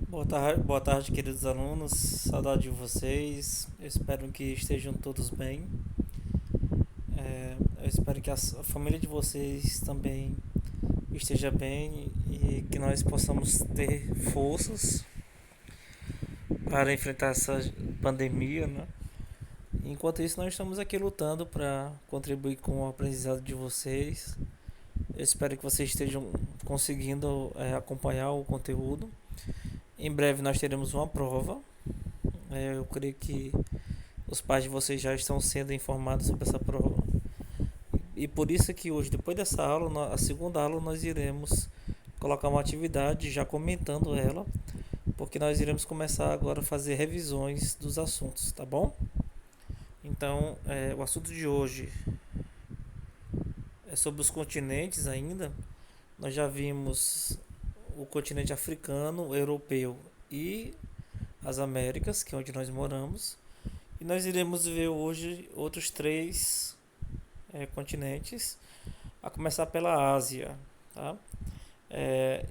Boa tarde, queridos alunos. Saudade de vocês. Eu espero que estejam todos bem. Eu espero que a família de vocês também esteja bem e que nós possamos ter forças para enfrentar essa pandemia, né? Enquanto isso, nós estamos aqui lutando para contribuir com o aprendizado de vocês. Eu espero que vocês estejam conseguindo acompanhar o conteúdo. Em breve nós teremos uma prova. Eu creio que os pais de vocês já estão sendo informados sobre essa prova. E por isso que hoje, depois dessa aula, a segunda aula, nós iremos colocar uma atividade já comentando ela, porque nós iremos começar agora a fazer revisões dos assuntos, tá bom? Então, o assunto de hoje é sobre os continentes ainda. Nós já vimos o continente africano, o europeu e as Américas, que é onde nós moramos. E nós iremos ver hoje outros três continentes, a começar pela Ásia, tá?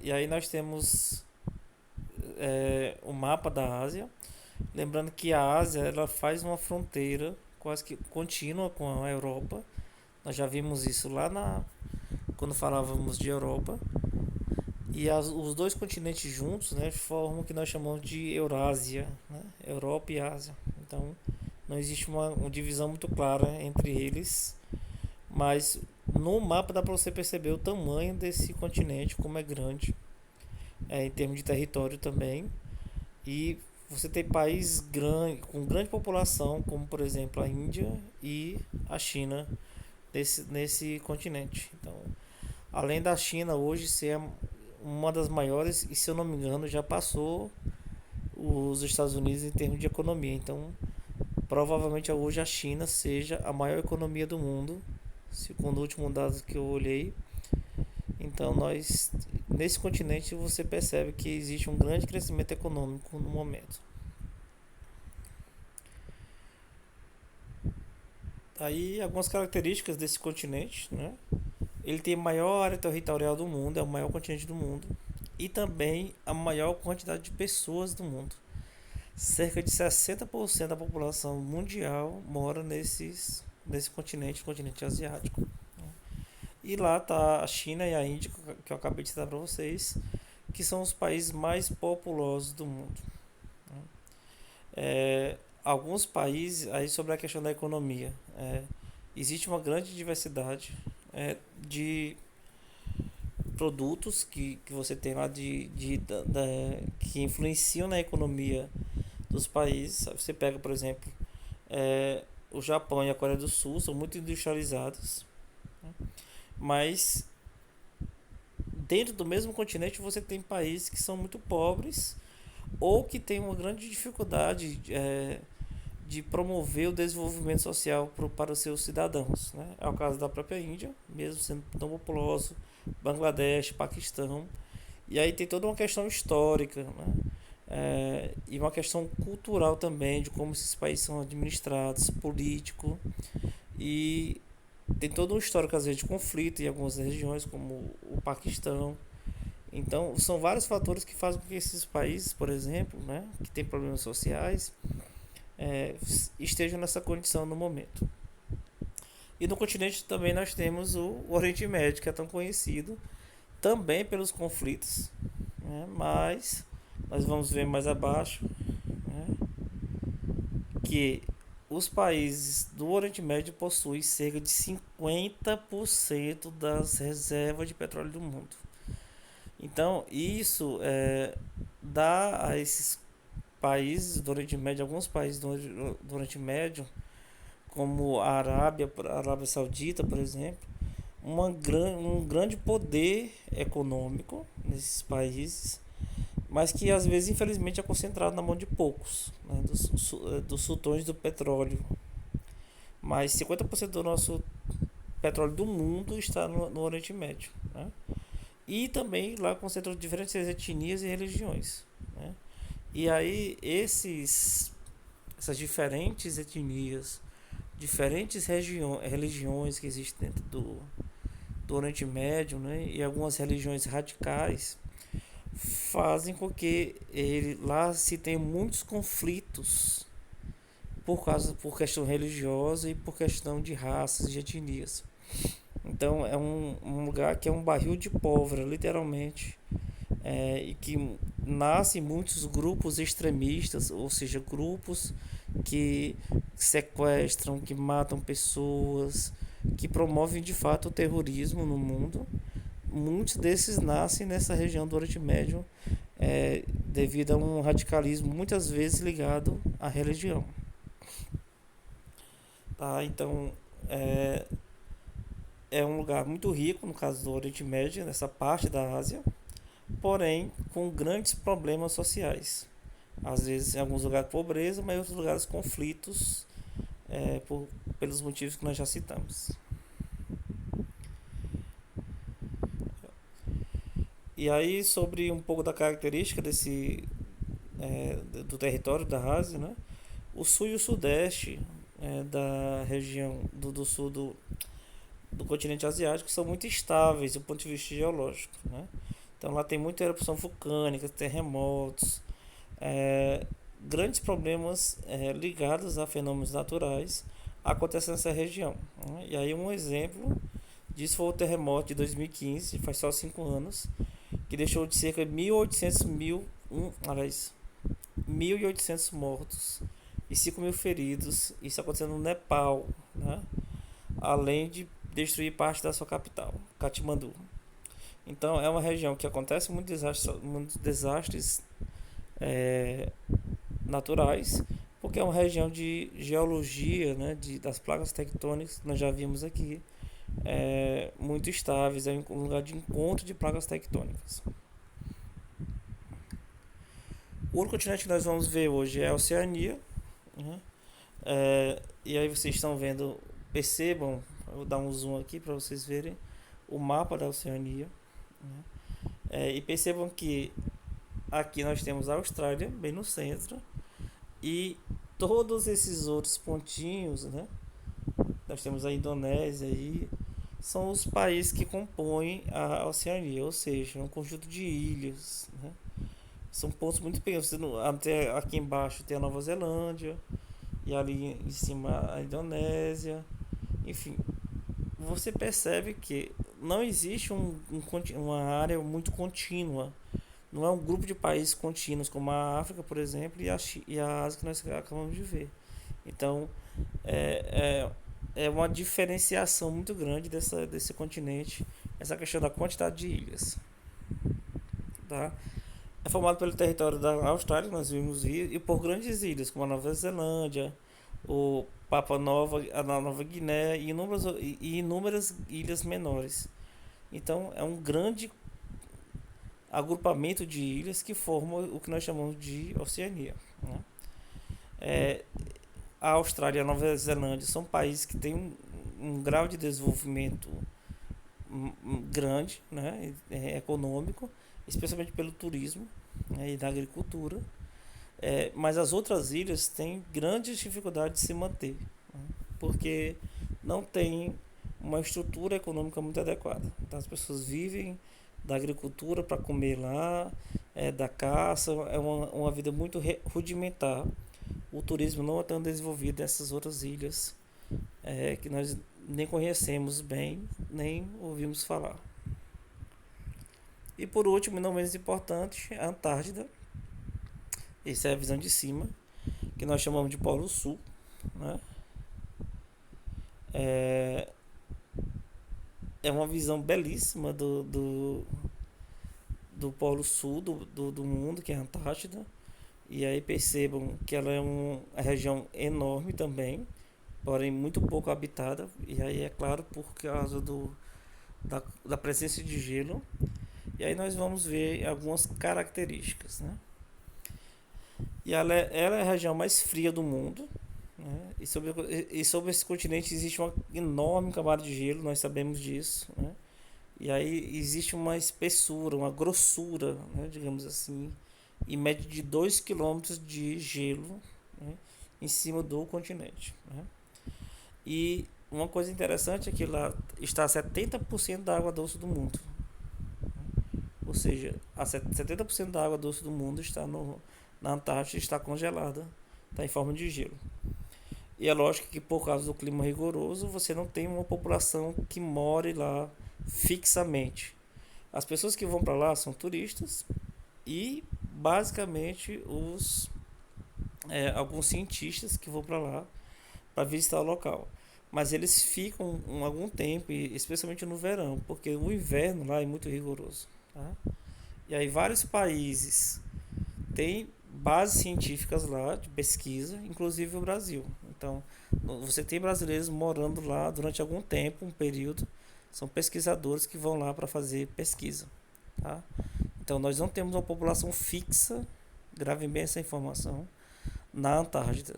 E aí nós temos o mapa da Ásia, lembrando que a Ásia ela faz uma fronteira quase que contínua com a Europa. Nós já vimos isso quando falávamos de Europa. E os dois continentes juntos, né, formam o que nós chamamos de Eurásia, né? Europa e Ásia. Então não existe uma divisão muito clara entre eles, mas no mapa dá para você perceber o tamanho desse continente, como é grande, em termos de território também. E você tem países com grande população, como por exemplo a Índia e a China, nesse continente. Então, além da China hoje ser uma das maiores, e se eu não me engano já passou os Estados Unidos em termos de economia. Então, provavelmente hoje a China seja a maior economia do mundo, segundo o último dado que eu olhei. Então, nesse continente você percebe que existe um grande crescimento econômico no momento. Aí algumas características desse continente, né? Ele tem a maior área territorial do mundo, é o maior continente do mundo, e também a maior quantidade de pessoas do mundo. Cerca de 60% da população mundial mora nesse continente asiático. E lá está a China e a Índia, que eu acabei de citar para vocês, que são os países mais populosos do mundo. Alguns países, aí sobre a questão da economia, existe uma grande diversidade de produtos que você tem lá que influenciam na economia dos países. Você pega, por exemplo, o Japão e a Coreia do Sul são muito industrializados, né? Mas dentro do mesmo continente você tem países que são muito pobres ou que têm uma grande dificuldade de promover o desenvolvimento social para os seus cidadãos, né? É o caso da própria Índia, mesmo sendo tão populoso, Bangladesh, Paquistão. E aí tem toda uma questão histórica, né? E uma questão cultural também, de como esses países são administrados, político. E tem todo um histórico, às vezes, de conflito em algumas regiões, como o Paquistão. Então, são vários fatores que fazem com que esses países, por exemplo, né, que têm problemas sociais, estejam nessa condição no momento. E no continente também nós temos o Oriente Médio, que é tão conhecido também pelos conflitos, né, mas nós vamos ver mais abaixo, né, que os países do Oriente Médio possuem cerca de 50% das reservas de petróleo do mundo. Então, isso dá a esses países do Oriente Médio, alguns países do Oriente Médio, como a Arábia Saudita, por exemplo, um grande poder econômico nesses países, mas que às vezes, infelizmente, é concentrado na mão de poucos, né, dos sultões do petróleo. Mas 50% do nosso petróleo do mundo está no Oriente Médio, né? E também lá concentram diferentes etnias e religiões, né? E aí essas diferentes etnias, diferentes religiões que existem dentro do Oriente Médio, né? E algumas religiões radicais fazem com que lá se tenha muitos conflitos por questão religiosa e por questão de raças e etnias. Então é um lugar que é um barril de pólvora, literalmente, e que nascem muitos grupos extremistas, ou seja, grupos que sequestram, que matam pessoas, que promovem de fato o terrorismo no mundo. Muitos desses nascem nessa região do Oriente Médio, devido a um radicalismo muitas vezes ligado à religião. Tá? Então é, é um lugar muito rico, no caso do Oriente Médio, nessa parte da Ásia, porém com grandes problemas sociais. Às vezes em alguns lugares pobreza, mas em outros lugares conflitos, é, por, pelos motivos que nós já citamos. E aí sobre um pouco da característica do território da Ásia, né? O sul e o sudeste da região do sul do continente asiático são muito estáveis do ponto de vista geológico, né? Então lá tem muita erupção vulcânica, terremotos, é, grandes problemas ligados a fenômenos naturais acontecem nessa região, né? E aí um exemplo disso foi o terremoto de 2015, faz só 5 anos, que deixou de cerca de 1.800 mortos e 5 mil feridos. Isso acontecendo no Nepal, né? Além de destruir parte da sua capital, Katmandu. Então é uma região que acontece muitos desastres é, naturais, porque é uma região de geologia, né, das placas tectônicas, que nós já vimos aqui, muito estáveis, é um lugar de encontro de placas tectônicas. O único continente que nós vamos ver hoje é a Oceania, né? E aí vocês estão vendo, percebam, eu vou dar um zoom aqui para vocês verem o mapa da Oceania, né? E percebam que aqui nós temos a Austrália, bem no centro, e todos esses outros pontinhos, né? Nós temos a Indonésia aí, são os países que compõem a Oceania, ou seja, um conjunto de ilhas, né? São pontos muito pequenos. Até aqui embaixo tem a Nova Zelândia, e ali em cima a Indonésia. Enfim, você percebe que não existe uma área muito contínua. Não é um grupo de países contínuos, como a África, por exemplo, e a Ásia que nós acabamos de ver. Então, é, é uma diferenciação muito grande desse continente, essa questão da quantidade de ilhas. Tá? É formado pelo território da Austrália, que nós vimos, e por grandes ilhas, como a Nova Zelândia, o a Nova Guiné e inúmeras ilhas menores. Então, é um grande agrupamento de ilhas que formam o que nós chamamos de Oceania, né? É, a Austrália e a Nova Zelândia são países que têm um grau de desenvolvimento grande, né, econômico, especialmente pelo turismo, né, e da agricultura, mas as outras ilhas têm grandes dificuldades de se manter, né, porque não tem uma estrutura econômica muito adequada. Então as pessoas vivem da agricultura para comer lá, da caça, é uma vida muito rudimentar. O turismo não é tão desenvolvido nessas outras ilhas, que nós nem conhecemos bem, nem ouvimos falar. E por último, e não menos importante, a Antártida. Essa é a visão de cima, que nós chamamos de Polo Sul, né? É, é uma visão belíssima do Polo Sul do mundo, que é a Antártida. E aí percebam que ela é uma região enorme também, porém muito pouco habitada. E aí é claro por causa da presença de gelo. E aí nós vamos ver algumas características, né? E ela é a região mais fria do mundo, né? E sobre esse continente existe uma enorme camada de gelo, nós sabemos disso, né? E aí existe uma espessura, uma grossura, né, digamos assim, em média de 2 quilômetros de gelo, né, em cima do continente, né? E uma coisa interessante é que lá está 70% da água doce do mundo. Ou seja, 70% da água doce do mundo está na Antártida, está congelada, está em forma de gelo. E é lógico que por causa do clima rigoroso, você não tem uma população que more lá fixamente. As pessoas que vão para lá são turistas e basicamente alguns cientistas que vão para lá para visitar o local. Mas eles ficam algum tempo, especialmente no verão, porque o inverno lá é muito rigoroso. Tá? E aí vários países têm bases científicas lá de pesquisa, inclusive o Brasil. Então, você tem brasileiros morando lá durante algum tempo, um período, são pesquisadores que vão lá para fazer pesquisa. Tá? Então, nós não temos uma população fixa, gravem bem essa informação, na Antártida.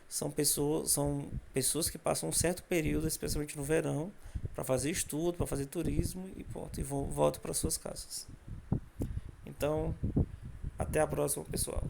São pessoas que passam um certo período, especialmente no verão, para fazer estudo, para fazer turismo e pronto, e voltam para suas casas. Então, até a próxima, pessoal.